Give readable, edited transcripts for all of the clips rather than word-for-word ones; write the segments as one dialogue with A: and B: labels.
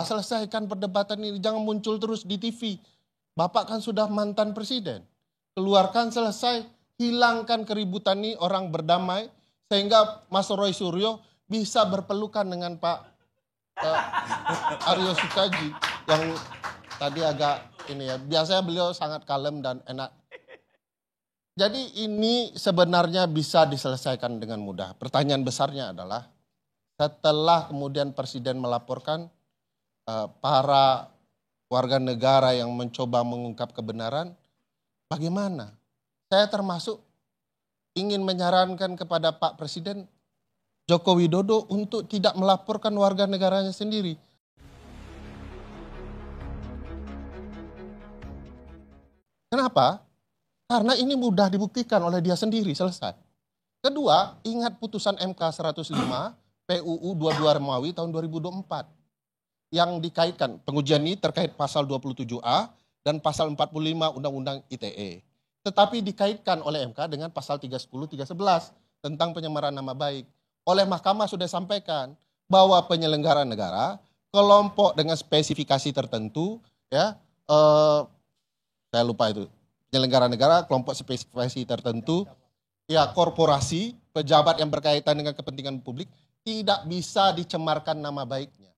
A: Selesaikan perdebatan ini, jangan muncul terus di TV. Bapak kan sudah mantan presiden. Keluarkan, selesai, hilangkan keributan ini, orang berdamai, sehingga Mas Roy Suryo bisa berpelukan dengan Pak Aryo Sukadi yang tadi agak ini ya. Biasanya beliau sangat kalem dan enak. Jadi ini sebenarnya bisa diselesaikan dengan mudah. Pertanyaan besarnya adalah setelah kemudian Presiden melaporkan para warga negara yang mencoba mengungkap kebenaran, bagaimana? Saya termasuk ingin menyarankan kepada Pak Presiden Joko Widodo untuk tidak melaporkan warga negaranya sendiri. Kenapa? Karena ini mudah dibuktikan oleh dia sendiri, selesai. Kedua, ingat putusan MK 105 PUU 22 Romawi tahun 2024. Yang dikaitkan, pengujian ini terkait pasal 27A dan pasal 45 Undang-Undang ITE. Tetapi dikaitkan oleh MK dengan pasal 310, 311 tentang penyemaran nama baik. Oleh Mahkamah sudah sampaikan bahwa penyelenggara negara, kelompok dengan spesifikasi tertentu, ya, saya lupa itu, penyelenggara negara, kelompok spesifikasi tertentu, ya korporasi, pejabat yang berkaitan dengan kepentingan publik, tidak bisa dicemarkan nama baiknya.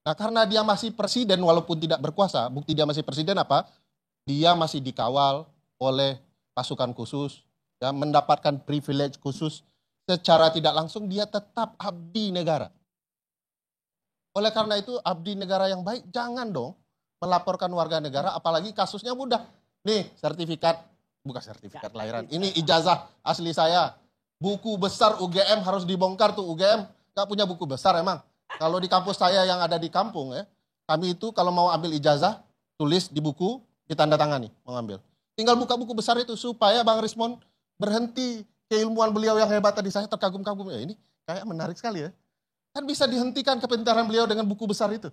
A: Nah, karena dia masih presiden walaupun tidak berkuasa, bukti dia masih presiden apa? Dia masih dikawal oleh pasukan khusus, ya, mendapatkan privilege khusus, secara tidak langsung dia tetap abdi negara. Oleh karena itu, abdi negara yang baik jangan dong melaporkan warga negara, apalagi kasusnya mudah. Nih, sertifikat, bukan sertifikat kelahiran, ini ijazah asli saya. Buku besar UGM harus dibongkar tuh, UGM gak punya buku besar emang. Kalau di kampus saya yang ada di kampung ya, kami itu kalau mau ambil ijazah, tulis di buku, ditandatangani, mau ambil. Tinggal buka buku besar itu supaya Bang Rismon berhenti keilmuan beliau yang hebat tadi, saya terkagum-kagum. Ya ini kayak menarik sekali ya. Kan bisa dihentikan kepintaran beliau dengan buku besar itu.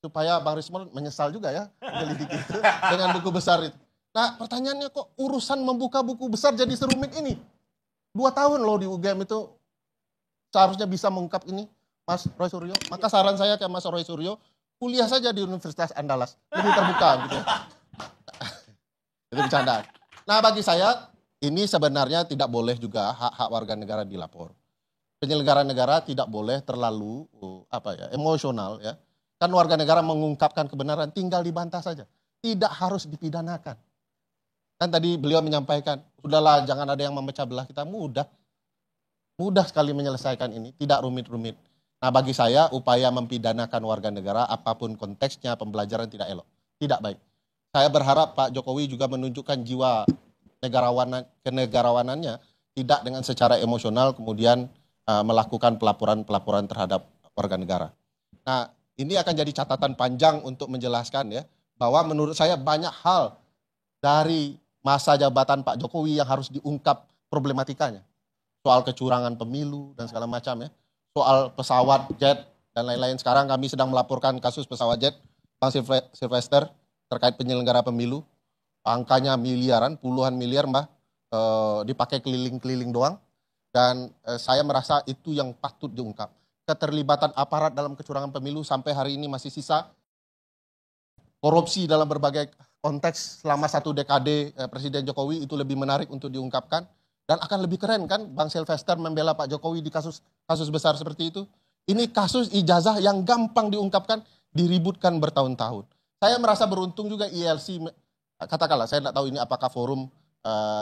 A: Supaya Bang Rismon menyesal juga ya, menyelidiki itu dengan buku besar itu. Nah pertanyaannya kok urusan membuka buku besar jadi serumit ini? 2 tahun loh di UGM itu seharusnya bisa mengungkap ini, Mas Roy Suryo. Maka saran saya ke Mas Roy Suryo, kuliah saja di Universitas Andalas, lebih terbuka gitu ya. Itu bercandaan. Nah bagi saya, ini sebenarnya tidak boleh juga hak-hak warga negara dilapor. Penyelenggara negara tidak boleh terlalu emosional ya. Kan warga negara mengungkapkan kebenaran tinggal dibantah saja. Tidak harus dipidanakan. Kan tadi beliau menyampaikan, udahlah jangan ada yang memecah belah kita, mudah. Mudah sekali menyelesaikan ini, tidak rumit-rumit. Nah bagi saya upaya mempidanakan warga negara apapun konteksnya, pembelajaran tidak elok, tidak baik. Saya berharap Pak Jokowi juga menunjukkan jiwa kenegarawanannya, tidak dengan secara emosional kemudian melakukan pelaporan-pelaporan terhadap warga negara. Nah ini akan jadi catatan panjang untuk menjelaskan ya, bahwa menurut saya banyak hal dari masa jabatan Pak Jokowi yang harus diungkap problematikanya. Soal kecurangan pemilu dan segala macam ya. Soal pesawat jet dan lain-lain. Sekarang kami sedang melaporkan kasus pesawat jet Bang Sylvester terkait penyelenggara pemilu. Angkanya miliaran, puluhan miliar Mbak, dipakai keliling-keliling doang. Dan saya merasa itu yang patut diungkap. Keterlibatan aparat dalam kecurangan pemilu sampai hari ini masih sisa. Korupsi dalam berbagai konteks selama 1 dekade Presiden Jokowi itu lebih menarik untuk diungkapkan. Dan akan lebih keren kan Bang Sylvester membela Pak Jokowi di kasus besar seperti itu. Ini kasus ijazah yang gampang diungkapkan, diributkan bertahun-tahun. Saya merasa beruntung juga ILC, katakanlah saya tidak tahu ini apakah forum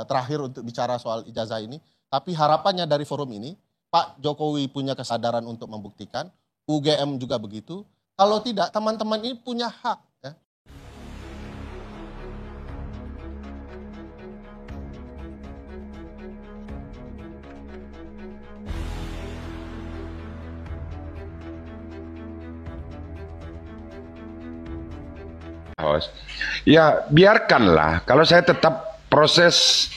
A: terakhir untuk bicara soal ijazah ini. Tapi harapannya dari forum ini, Pak Jokowi punya kesadaran untuk membuktikan, UGM juga begitu. Kalau tidak, teman-teman ini punya hak. Ya.
B: Ya biarkanlah, kalau saya tetap proses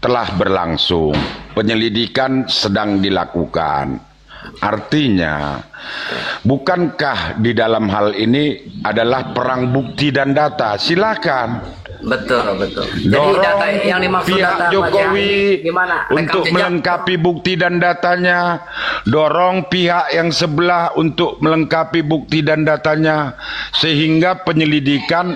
B: telah berlangsung, penyelidikan sedang dilakukan. Artinya, bukankah di dalam hal ini adalah perang bukti dan data? Silakan.
C: Betul, betul. Jadi
B: Dorong
C: data yang dimaksud
B: pihak
C: data Pak
B: Jokowi
C: Jaya gimana?
B: untuk
C: Rekam jejak?
B: melengkapi bukti dan datanya. Dorong pihak yang sebelah untuk melengkapi bukti dan datanya. Sehingga penyelidikan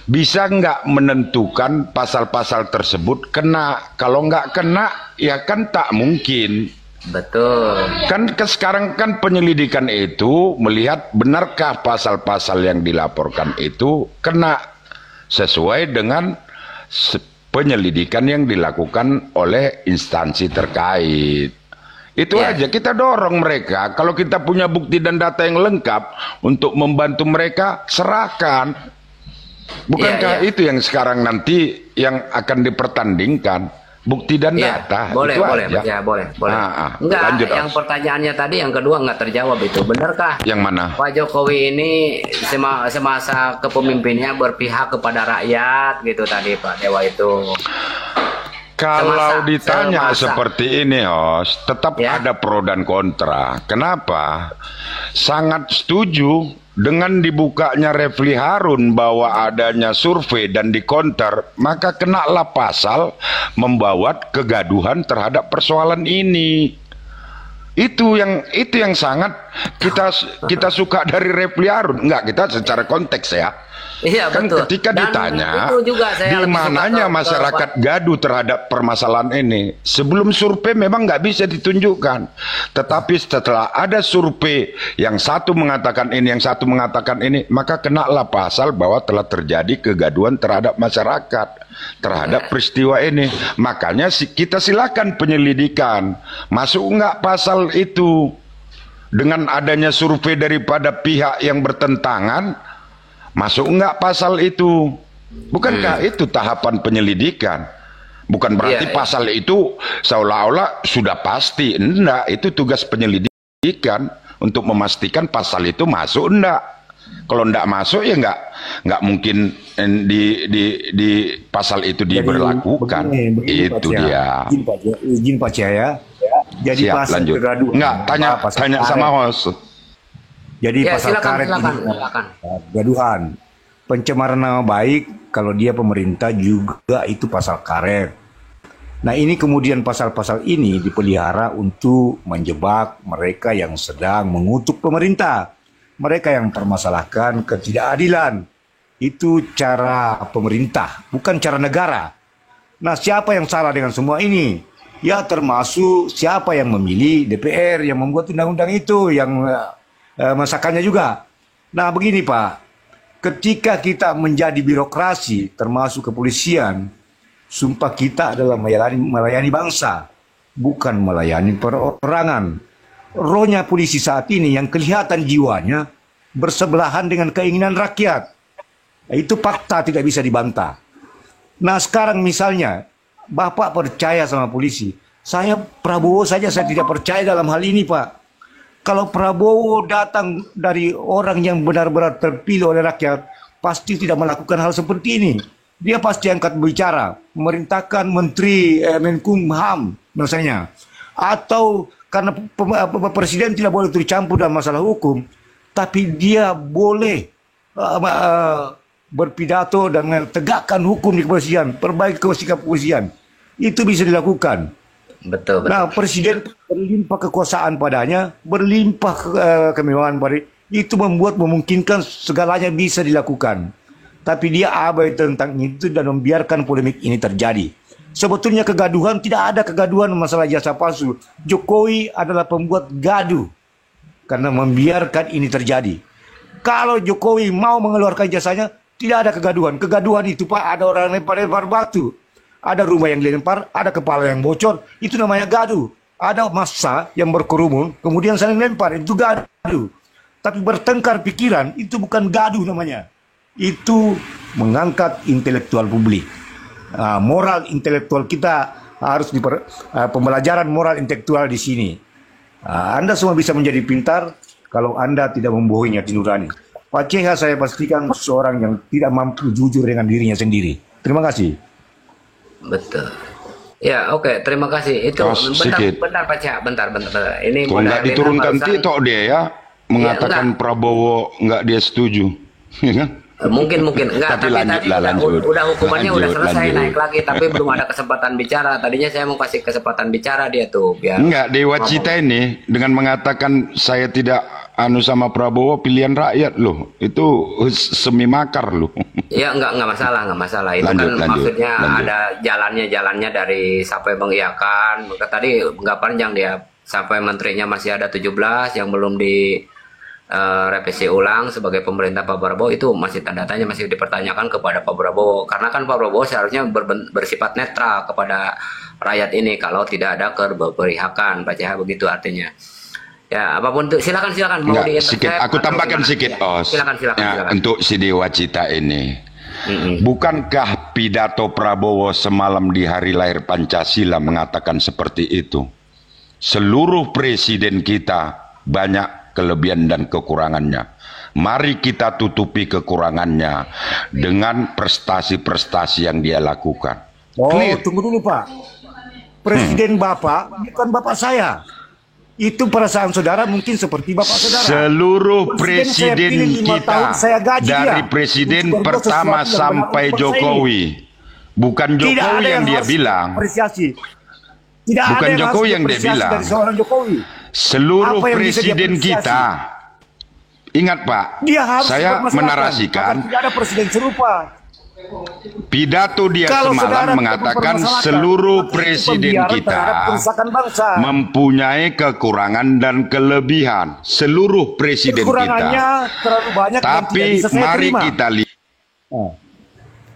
B: bisa nggak menentukan pasal-pasal tersebut kena. Kalau nggak kena, ya kan tak mungkin.
C: Betul.
B: Kan sekarang kan penyelidikan itu melihat benarkah pasal-pasal yang dilaporkan itu kena sesuai dengan penyelidikan yang dilakukan oleh instansi terkait. Itu aja, kita dorong mereka. Kalau kita punya bukti dan data yang lengkap untuk membantu mereka, serahkan. Bukankah itu yang sekarang nanti yang akan dipertandingkan? Bukti dan data.
C: Boleh,
B: itu
C: boleh,
B: aja.
C: ya, boleh. Enggak,
B: lanjut,
C: yang pertanyaannya tadi yang kedua nggak terjawab itu. Benarkah
B: yang mana?
C: Pak Jokowi ini semasa kepemimpinannya berpihak kepada rakyat gitu tadi Pak Dewa itu?
B: Kalau ditanya seperti ini, Host, tetap ada pro dan kontra. Kenapa? Sangat setuju dengan dibukanya Refli Harun bahwa adanya survei dan dikonter, maka kenalah pasal membawa kegaduhan terhadap persoalan ini. Itu yang sangat kita suka dari Refli Harun. Enggak, kita secara konteks ya.
C: Iya,
B: kan
C: betul.
B: ketika
C: Dan
B: ditanya
C: itu juga saya
B: di mananya masyarakat gaduh terhadap permasalahan ini, sebelum survei memang nggak bisa ditunjukkan, tetapi setelah ada survei yang satu mengatakan ini, yang satu mengatakan ini, maka kenalah pasal bahwa telah terjadi kegaduhan terhadap masyarakat terhadap peristiwa ini. Makanya kita silakan penyelidikan, masuk nggak pasal itu dengan adanya survei daripada pihak yang bertentangan. Masuk enggak pasal itu? Bukankah itu tahapan penyelidikan? Bukan berarti pasal itu seolah-olah sudah pasti. Enggak, itu tugas penyelidikan untuk memastikan pasal itu masuk enggak. Kalau enggak masuk ya enggak mungkin di pasal itu diberlakukan. Begini, itu dia.
D: Izin Pak Jaya. Jadi
B: siap,
D: pasal
B: lanjut.
D: kegaduhan.
B: Enggak, tanya sama host.
D: Jadi pasal karet ini gaduhan, pencemaran nama baik kalau dia pemerintah juga itu pasal karet. Nah ini kemudian pasal-pasal ini dipelihara untuk menjebak mereka yang sedang mengutuk pemerintah, mereka yang permasalahkan ketidakadilan. Itu cara pemerintah, bukan cara negara. Nah siapa yang salah dengan semua ini? Ya termasuk siapa yang memilih DPR yang membuat undang-undang itu, yang masakannya juga. Nah begini Pak, ketika kita menjadi birokrasi termasuk kepolisian, sumpah kita adalah melayani bangsa, bukan melayani perorangan. Rohnya polisi saat ini yang kelihatan jiwanya bersebelahan dengan keinginan rakyat. Itu fakta, tidak bisa dibantah. Nah sekarang misalnya Bapak percaya sama polisi, saya Prabowo saja saya tidak percaya dalam hal ini Pak. Kalau Prabowo datang dari orang yang benar-benar terpilih oleh rakyat, pasti tidak melakukan hal seperti ini. Dia pasti angkat bicara, memerintahkan Menteri Menkumham misalnya. Atau karena Presiden tidak boleh tercampur dalam masalah hukum, tapi dia boleh berpidato dan menegakkan hukum di kepolisian, perbaiki sikap kepolisian. Itu bisa dilakukan.
C: Betul.
D: Nah, Presiden berlimpah kekuasaan padanya, berlimpah kemewahan padanya, itu memungkinkan segalanya bisa dilakukan. Tapi dia abai tentang itu dan membiarkan polemik ini terjadi. Sebetulnya kegaduhan, tidak ada kegaduhan masalah jasa palsu. Jokowi adalah pembuat gaduh karena membiarkan ini terjadi. Kalau Jokowi mau mengeluarkan jasanya, tidak ada kegaduhan. Kegaduhan itu Pak, ada orang lempar-lempar batu. Ada rumah yang dilempar, ada kepala yang bocor, itu namanya gaduh. Ada massa yang berkerumun, kemudian saling lempar, itu gaduh. Tapi bertengkar pikiran, itu bukan gaduh namanya. Itu mengangkat intelektual publik. Moral intelektual kita harus pembelajaran moral intelektual di sini. Anda semua bisa menjadi pintar kalau Anda tidak membohongi hati nurani. Pak CH saya pastikan seorang yang tidak mampu jujur dengan dirinya sendiri. Terima kasih.
C: Betul. Ya, oke, terima kasih. Itu bentar Pak Cak, bentar. Ini
B: kok nggak diturunkan TikTok dia ya, mengatakan Prabowo nggak dia setuju, ya kan?
C: Mungkin enggak,
B: Tapi
C: tapi
B: lanjut
C: tadi
B: lah, lanjut.
C: udah hukumannya udah
B: Lanjut,
C: selesai,
B: lanjut.
C: naik lagi, tapi belum ada kesempatan bicara. Tadinya saya mau kasih kesempatan bicara dia tuh biar
B: Enggak, Dewa Cita ini dengan mengatakan saya tidak anu sama Prabowo, pilihan rakyat loh. Itu semi makar loh.
C: ya enggak masalah itu
B: Lanjut,
C: kan
B: lanjut,
C: maksudnya
B: lanjut.
C: ada jalannya dari sampai mengiyakan. Maka tadi enggak panjang dia sampai menterinya masih ada 17 yang belum di revisi ulang sebagai pemerintah Pak Prabowo, itu masih tanda tanya, masih dipertanyakan kepada Pak Prabowo, karena kan Pak Prabowo seharusnya bersifat netral kepada rakyat ini kalau tidak ada keberpihakan, Pak CH, begitu artinya. Ya, apapun itu silakan mau
B: Enggak,
C: di-intercept
B: sedikit. Aku
C: atau
B: tambahkan
C: gimana?
B: sedikit,
C: Ya,
B: Os.
C: silakan.
B: Untuk si Dewa Cita ini. Bukankah pidato Prabowo semalam di hari lahir Pancasila mengatakan seperti itu? Seluruh presiden kita banyak kelebihan dan kekurangannya. Mari kita tutupi kekurangannya dengan prestasi-prestasi yang dia lakukan.
D: Oh,
B: Clear.
D: tunggu dulu Pak. Presiden Bapak bukan Bapak saya. Itu perasaan saudara mungkin seperti Bapak saudara.
B: Seluruh
D: Presiden saya
B: presiden
D: pilih 5
B: kita,
D: tahun, saya gaji
B: dari
D: dia.
B: presiden
D: Untuk berbuat
B: pertama
D: sesuatu yang
B: sampai
D: benar untuk bangsa
B: Jokowi, bukan
D: Tidak
B: Jokowi
D: ada
B: yang dia
D: harus
B: bilang,
D: apresiasi. Tidak
B: Bukan
D: ada
B: Jokowi
D: harus
B: yang dia
D: apresiasi
B: bilang.
D: dari seorang Jokowi.
B: seluruh
D: Apa yang bisa
B: presiden
D: diapresiasi?
B: kita, ingat Pak,
D: Dia harus
B: saya
D: dipermasalahkan.
B: menarasikan
D: Agar tidak ada presiden serupa.
B: pidato dia
D: Kalau saudara
B: semalam
D: tidak
B: mengatakan
D: mempermasalahkan,
B: seluruh
D: maka itu
B: presiden
D: pembiaran
B: kita
D: terhadap kerusakan bangsa.
B: mempunyai kekurangan dan kelebihan. Seluruh presiden
D: Kekurangannya
B: kita.
D: terlalu banyak dan tidak
B: Tapi
D: bisa saya
B: mari
D: terima.
B: kita lihat.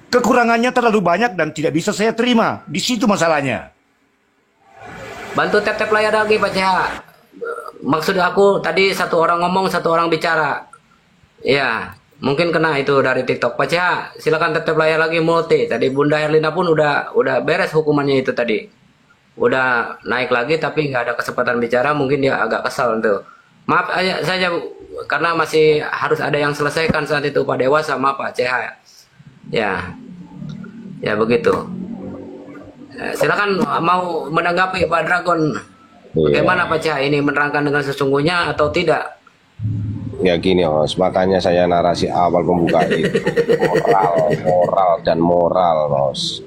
D: Kekurangannya terlalu banyak dan tidak bisa saya terima. Di situ masalahnya.
C: Bantu tap-tap layar lagi Pak CH. Maksud aku tadi satu orang ngomong, satu orang bicara. Ya, mungkin kena itu dari TikTok. Pak CH, silakan tap-tap layar lagi multi. Tadi Bunda Herlina pun udah beres hukumannya itu tadi. Udah naik lagi tapi nggak ada kesempatan bicara, mungkin dia agak kesal tuh. Maaf aja saja karena masih harus ada yang selesaikan saat itu Pak Dewa sama Pak CH. Ya. Ya begitu. Silakan mau menanggapi Pak Dragon. Bagaimana Pak Cah ini menerangkan dengan sesungguhnya atau tidak?
E: Ya gini Os, makanya saya narasi awal pembuka itu moral Os.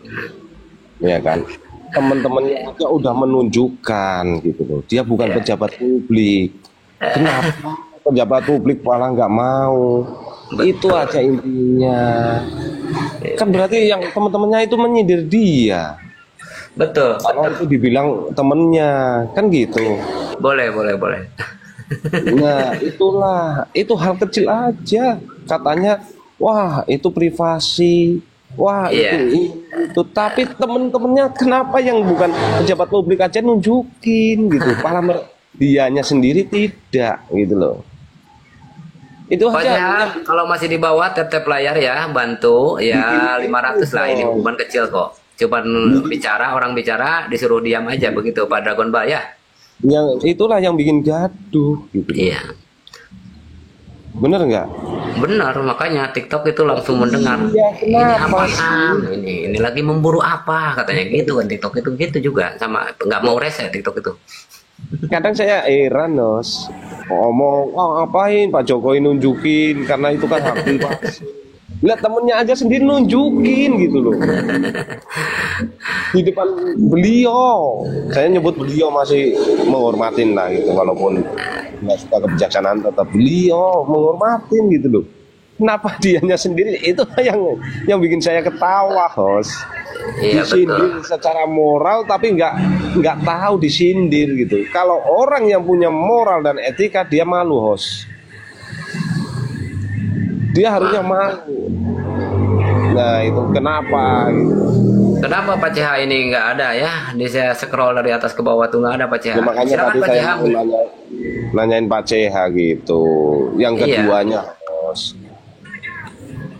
E: Ya kan, teman-temannya aja udah menunjukkan gitu loh. Dia bukan pejabat publik. Kenapa pejabat publik malah nggak mau? Itu aja intinya. Kan berarti yang teman-temannya itu menyindir dia.
C: Betul.
E: Kalau itu dibilang temennya, kan gitu.
C: Boleh.
E: Nah, itu hal kecil aja. Katanya, wah itu privasi, wah itu. Tapi temen-temennya kenapa yang bukan pejabat publik aja nunjukin gitu? Malah dianya sendiri tidak gitu loh. Itu aja.
C: Kalau masih di bawah tap-tap layar ya, bantu ya 500 lah, ini hukuman kecil kok. Cuman orang bicara disuruh diam aja begitu Pak Dragon Mbak ya.
E: Yang itulah yang bikin gaduh gitu.
C: Iya.
E: Bener nggak?
C: Benar, makanya TikTok itu langsung mendengar.
E: Iya,
C: Ini
E: kenapa
C: apaan? Ini lagi memburu apa? Katanya gitu kan TikTok itu gitu juga sama nggak mau rese TikTok itu.
E: Kadang saya heran Nos, ngomong ngapain Pak Jokowi nunjukin karena itu kan hak privasi. Lihat temennya aja sendiri nunjukin gitu loh di depan beliau. Saya nyebut beliau masih menghormatin lah gitu, walaupun nggak suka kebijaksanaan tetap beliau menghormatin gitu loh. Kenapa dianya sendiri? Itu yang bikin saya ketawa Hos.
C: Iya,
E: Disindir
C: betul.
E: secara moral tapi nggak tahu disindir gitu. Kalau orang yang punya moral dan etika dia malu Hos. Dia harusnya malu. Nah itu kenapa gitu.
C: Kenapa Pak CH ini nggak ada ya? Di saya scroll dari atas ke bawah tuh nggak ada Pak CH.
E: Ya, makanya
C: Silakan
E: tadi
C: Pak
E: saya
C: CH.
E: mau nanyain Pak CH gitu. Yang
C: Iya.
E: keduanya Bos,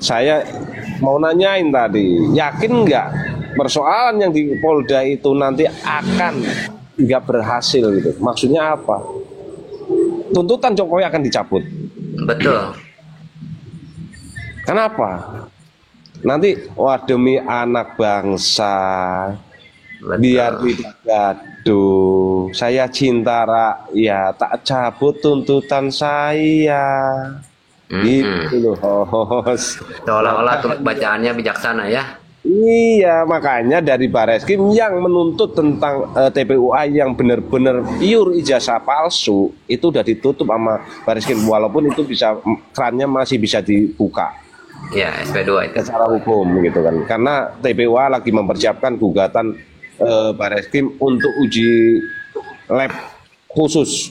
E: saya mau nanyain tadi, yakin nggak persoalan yang di Polda itu nanti akan nggak berhasil gitu? Maksudnya apa? Tuntutan Jokowi akan dicabut.
C: Betul.
E: Kenapa? Nanti wah demi anak bangsa,
C: Betul.
E: biar tidak gaduh, saya cinta rakyat, tak cabut tuntutan saya. Gitu loh, host.
C: Seolah-olah bacaannya bijaksana ya.
E: Iya, makanya dari Bareskrim yang menuntut tentang TPUA yang benar-benar pure ijazah palsu itu udah ditutup sama Bareskrim, walaupun itu bisa kerannya masih bisa dibuka.
C: Ya, SP2 itu.
E: Secara hukum gitu kan. Karena TPUA lagi mempersiapkan gugatan Bareskrim untuk uji lab khusus.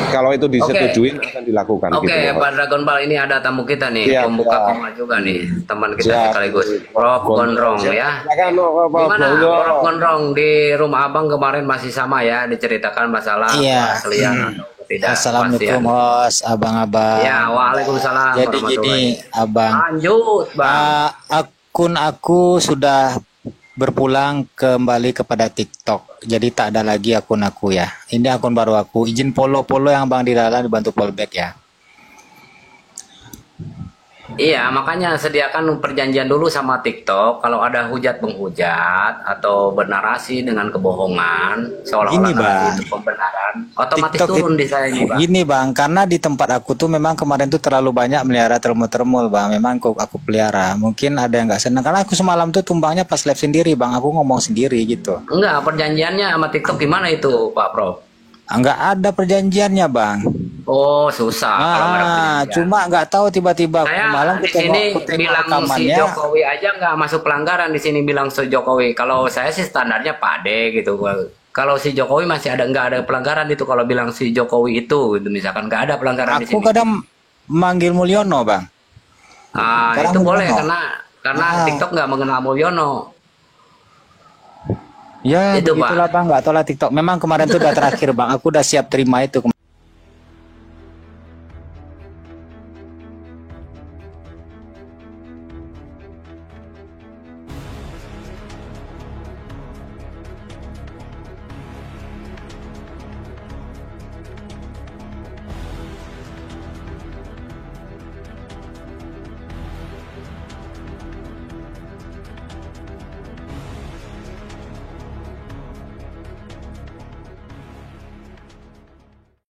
E: Kalau itu disetujuin akan dilakukan.
C: Oke,
E: gitu,
C: Pak Dragon Ball, ini ada tamu kita nih, pembuka koma juga nih, teman kita sekaligus, Prof Gondrong ya. Gimana Prof Gondrong di rumah abang kemarin masih sama ya, diceritakan masalah perselian atau tidak?
F: Assalamualaikum host, abang-abang.
C: Ya, waalaikumsalam.
F: Jadi gini, abang.
C: Lanjut, bang.
F: Akun aku sudah berpulang kembali kepada TikTok. Jadi tak ada lagi akun aku ya. Ini akun baru aku. Izin follow yang Bang Dilala dibantu fallback ya.
C: Iya, makanya sediakan perjanjian dulu sama TikTok. Kalau ada hujat menghujat atau bernarasi dengan kebohongan, seolah-olah itu pembenaran, otomatis TikTok turun di saya ini, Bang.
F: Gini Bang, karena di tempat aku tuh memang kemarin tuh terlalu banyak melihara termul-termul Bang. Memang aku pelihara. Mungkin ada yang nggak senang karena aku semalam tuh tumbangnya pas live sendiri Bang. Aku ngomong sendiri gitu.
C: Enggak, perjanjiannya sama TikTok gimana itu, Pak Prof?
F: Enggak ada perjanjiannya Bang.
C: Oh, susah.
F: Cuma nggak tahu tiba-tiba malam
C: di sini bilang si Jokowi aja nggak masuk pelanggaran, di sini bilang si Jokowi. Kalau saya sih standarnya Pade gitu. Kalau si Jokowi masih nggak ada pelanggaran itu. Kalau bilang si Jokowi itu misalkan nggak ada pelanggaran di sini.
F: Aku kadang manggil Mulyono Bang.
C: Itu boleh karena TikTok nggak mengenal Mulyono.
F: Ya, itulah Bang, nggak tahu lah TikTok. Memang kemarin tuh udah terakhir Bang. Aku udah siap terima itu.